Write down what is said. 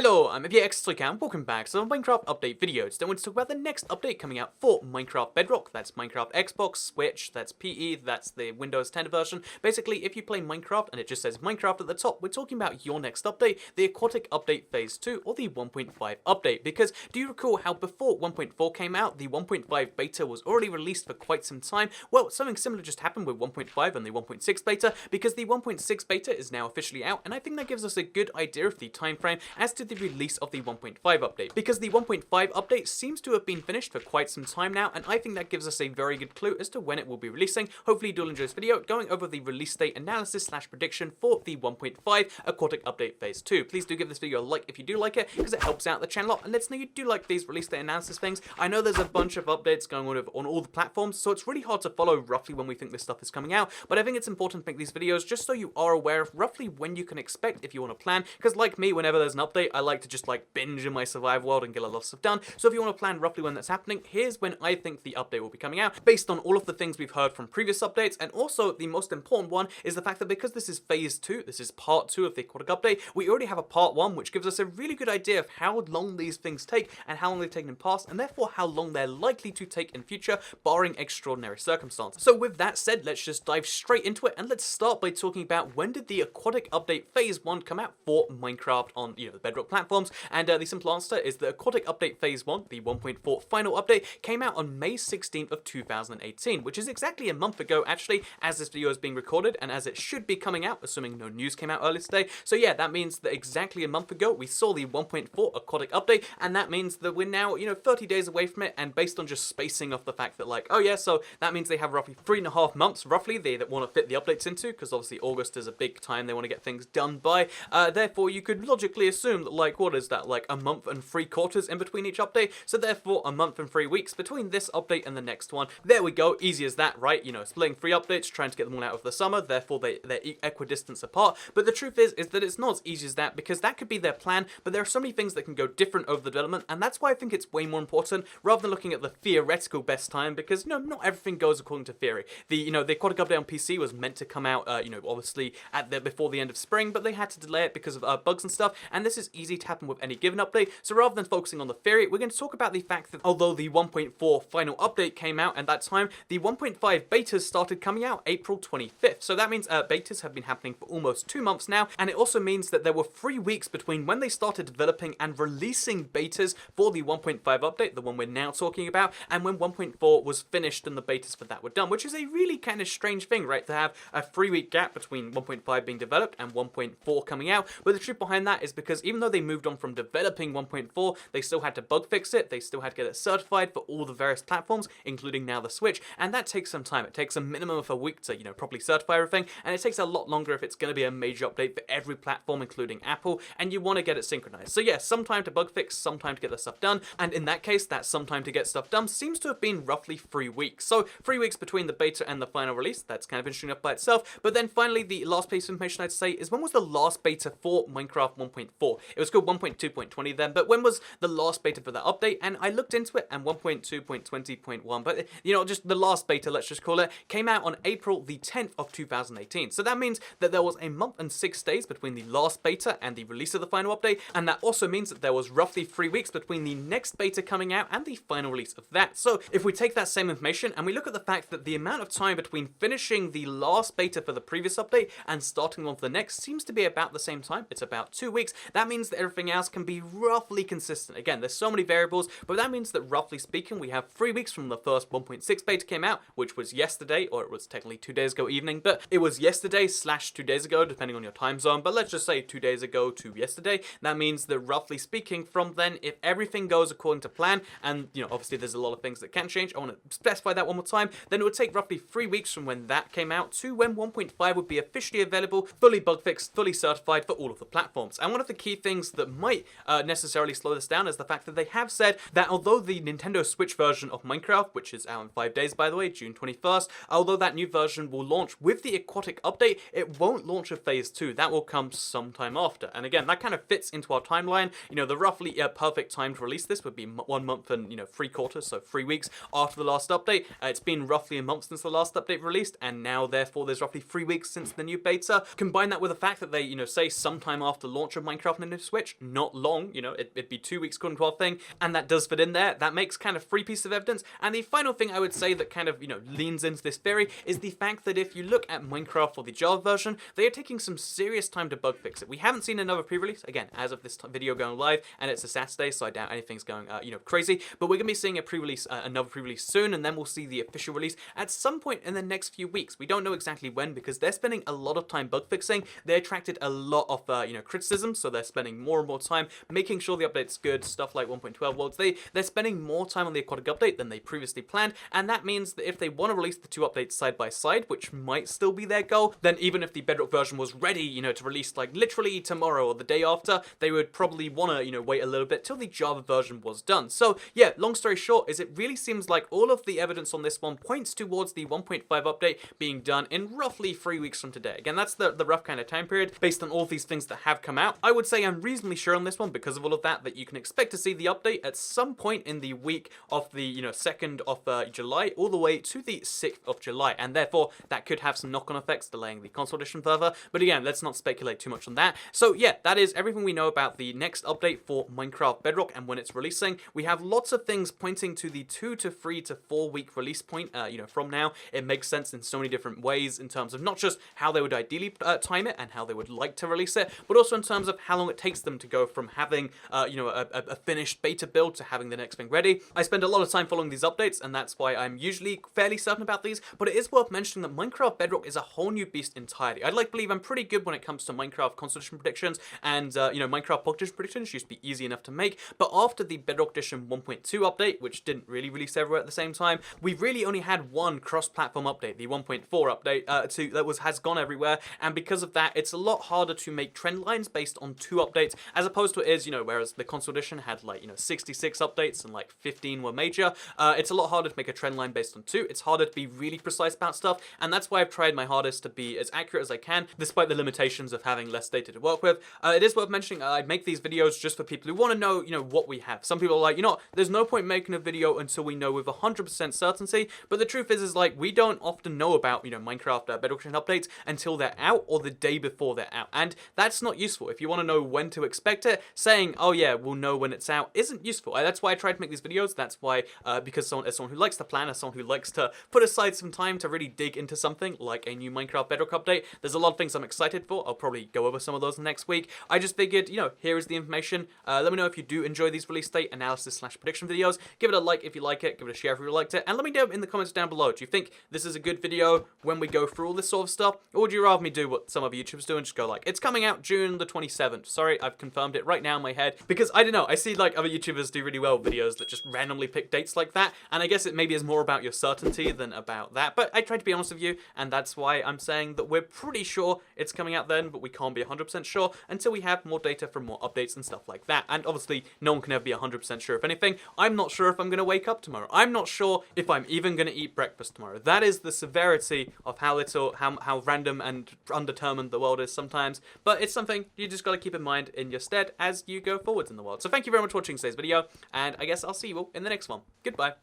Hello, I'm FXTrick and welcome back to the Minecraft update video. Today I want to talk about the next update coming out for Minecraft Bedrock. That's Minecraft Xbox, Switch, that's PE, that's the Windows 10 version. Basically, if you play Minecraft and it just says Minecraft at the top, we're talking about your next update, the Aquatic Update Phase 2 or the 1.5 update. Because do you recall how before 1.4 came out, the 1.5 beta was already released for quite some time? Well, something similar just happened with 1.5 and the 1.6 beta, because the 1.6 beta is now officially out, and I think that gives us a good idea of the time frame as to the release of the 1.5 update, because the 1.5 update seems to have been finished for quite some time now, and I think that gives us a very good clue as to when it will be releasing. Hopefully you'll enjoy this video going over the release date analysis / prediction for the 1.5 Aquatic Update Phase 2. Please do give this video a like if you do like it, because it helps out the channel a lot and lets know you do like these release date analysis things. I know there's a bunch of updates going on all the platforms, so it's really hard to follow roughly when we think this stuff is coming out, but I think it's important to make these videos just so you are aware of roughly when you can expect if you want to plan, because like me, whenever there's an update, I like to just like binge in my survival world and get a lot of stuff done. So if you want to plan roughly when that's happening, here's when I think the update will be coming out, based on all of the things we've heard from previous updates. And also the most important one is the fact that because this is phase 2, this is part 2 of the Aquatic update, we already have a part 1, which gives us a really good idea of how long these things take and how long they've taken in past, and therefore how long they're likely to take in future, barring extraordinary circumstances. So with that said, let's just dive straight into it, and let's start by talking about when did the Aquatic update phase 1 come out for Minecraft on the Bedrock platforms. And the simple answer is the Aquatic Update Phase 1, the 1.4 final update, came out on May 16th of 2018, which is exactly a month ago, actually, as this video is being recorded, and as it should be coming out, assuming no news came out earlier today. So yeah, that means that exactly a month ago, we saw the 1.4 Aquatic Update, and that means that we're now, 30 days away from it, and based on just spacing off the fact that, like, oh yeah, so that means they have roughly 3.5 months, roughly, that want to fit the updates into, because obviously August is a big time they want to get things done by. Therefore, you could logically assume that, like, what is that, like a month and 3/4 in between each update, so therefore a month and 3 weeks between this update and the next one. There we go, easy as that, right? Splitting 3 updates, trying to get them all out of the summer, therefore they're equidistant apart. But the truth is that it's not as easy as that, because that could be their plan, but there are so many things that can go different over the development, and that's why I think it's way more important, rather than looking at the theoretical best time, because, not everything goes according to theory. The Aquatic update on PC was meant to come out, obviously before the end of spring, but they had to delay it because of bugs and stuff, and this is easy to happen with any given update. So rather than focusing on the theory, we're going to talk about the fact that although the 1.4 final update came out at that time, the 1.5 betas started coming out April 25th. So that means betas have been happening for almost 2 months now, and it also means that there were 3 weeks between when they started developing and releasing betas for the 1.5 update, the one we're now talking about, and when 1.4 was finished and the betas for that were done, which is a really kind of strange thing, right? To have a 3-week gap between 1.5 being developed and 1.4 coming out. But the truth behind that is because even though they moved on from developing 1.4, they still had to bug fix it, they still had to get it certified for all the various platforms, including now the Switch, and that takes some time. It takes a minimum of a week to, properly certify everything, and it takes a lot longer if it's going to be a major update for every platform, including Apple, and you want to get it synchronized. So yeah, some time to bug fix, some time to get the stuff done, and in that case, that some time to get stuff done seems to have been roughly 3 weeks. So 3 weeks between the beta and the final release, that's kind of interesting enough by itself. But then finally, the last piece of information I'd say is, when was the last beta for Minecraft 1.4? It was called 1.2.20 then, but when was the last beta for that update? And I looked into it, and 1.2.20.1, but just the last beta, let's just call it, came out on April the 10th of 2018. So that means that there was a month and 6 days between the last beta and the release of the final update, and that also means that there was roughly 3 weeks between the next beta coming out and the final release of that. So if we take that same information and we look at the fact that the amount of time between finishing the last beta for the previous update and starting on for the next seems to be about the same time, it's about 2 weeks, that means that everything else can be roughly consistent. Again, there's so many variables, but that means that roughly speaking, we have 3 weeks from the first 1.6 beta came out, which was yesterday, or it was technically 2 days ago evening, but it was yesterday / 2 days ago, depending on your time zone, but let's just say 2 days ago to yesterday. That means that roughly speaking, from then, if everything goes according to plan, and obviously there's a lot of things that can change, I want to specify that one more time, then it would take roughly 3 weeks from when that came out to when 1.5 would be officially available, fully bug fixed, fully certified for all of the platforms. And one of the key things that might necessarily slow this down is the fact that they have said that although the Nintendo Switch version of Minecraft, which is out in 5 days by the way, June 21st, although that new version will launch with the Aquatic update, it won't launch with Phase 2. That will come sometime after. And again, that kind of fits into our timeline. The roughly perfect time to release this would be 1 month and 3/4, so 3 weeks after the last update. It's been roughly a month since the last update released, and now therefore there's roughly 3 weeks since the new beta. Combine that with the fact that they, say sometime after launch of Minecraft Nintendo Switch. Not long, you know, it'd be 2 weeks according to our thing, and that does fit in there. That makes kind of 3 pieces of evidence. And the final thing I would say that kind of, you know, leans into this theory is the fact that if you look at Minecraft for the Java version, they are taking some serious time to bug fix it. We haven't seen another pre-release, again, as of this video going live, and it's a Saturday, so I doubt anything's going, you know, crazy, but we're going to be seeing a pre-release, another pre-release soon, and then we'll see the official release at some point in the next few weeks. We don't know exactly when, because they're spending a lot of time bug fixing. They attracted a lot of, you know, criticism, so they're spending more and more time making sure the update's good, stuff like 1.12 worlds. They're spending more time on the Aquatic update than they previously planned, and that means that if they want to release the two updates side by side, which might still be their goal, then even if the Bedrock version was ready, you know, to release like literally tomorrow or the day after, they would probably want to, you know, wait a little bit till the Java version was done. So yeah, long story short is it really seems like all of the evidence on this one points towards the 1.5 update being done in roughly 3 weeks from today. Again, that's the rough kind of time period based on all these things that have come out. I would say I'm reasonably sure on this one because of all of that you can expect to see the update at some point in the week of the, you know, 2nd of July all the way to the 6th of July, and therefore that could have some knock-on effects delaying the console edition further. But again, let's not speculate too much on that. So yeah, that is everything we know about the next update for Minecraft Bedrock and when it's releasing. We have lots of things pointing to the 2 to 3 to 4 week release point, you know, from now. It makes sense in so many different ways in terms of not just how they would ideally time it and how they would like to release it, but also in terms of how long it takes them to go from having, you know, a finished beta build to having the next thing ready. I spend a lot of time following these updates, and that's why I'm usually fairly certain about these, but it is worth mentioning that Minecraft Bedrock is a whole new beast entirely. I'd like to believe I'm pretty good when it comes to Minecraft console edition predictions, and, you know, Minecraft Pocket Edition predictions used to be easy enough to make, but after the Bedrock Edition 1.2 update, which didn't really release everywhere at the same time, we've really only had one cross-platform update, the 1.4 update, that has gone everywhere, and because of that, it's a lot harder to make trend lines based on 2 updates, as opposed to it is, you know, whereas the console edition had, like, you know, 66 updates and, like, 15 were major, it's a lot harder to make a trend line based on 2. It's harder to be really precise about stuff, and that's why I've tried my hardest to be as accurate as I can, despite the limitations of having less data to work with. It is worth mentioning, I make these videos just for people who want to know, you know, what we have. Some people are like, you know, there's no point making a video until we know with 100% certainty, but the truth is like, we don't often know about, you know, Minecraft Bedrock updates until they're out or the day before they're out, and that's not useful. If you want to know when to expect it, saying, oh yeah, we'll know when it's out, isn't useful. That's why I try to make these videos. That's why, because as someone who likes to plan, as someone who likes to put aside some time to really dig into something like a new Minecraft Bedrock update, there's a lot of things I'm excited for. I'll probably go over some of those next week. I just figured, you know, here is the information. Let me know if you do enjoy these release date analysis / prediction videos. Give it a like if you like it, give it a share if you liked it, and let me know in the comments down below. Do you think this is a good video when we go through all this sort of stuff, or would you rather me do what some other YouTubers do and just go like, it's coming out June the 27th. Sorry, I've confirmed it right now in my head, because I don't know, I see like other YouTubers do really well videos that just randomly pick dates like that, and I guess it maybe is more about your certainty than about that, but I try to be honest with you, and that's why I'm saying that we're pretty sure it's coming out then, but we can't be 100% sure until we have more data from more updates and stuff like that. And obviously, no one can ever be 100% sure of anything. I'm not sure if I'm going to wake up tomorrow. I'm not sure if I'm even going to eat breakfast tomorrow. That is the severity of how random and undetermined the world is sometimes, but it's something you just got to keep in mind in your stead as you go forwards in the world. So thank you very much for watching today's video, and I guess I'll see you all in the next one. Goodbye.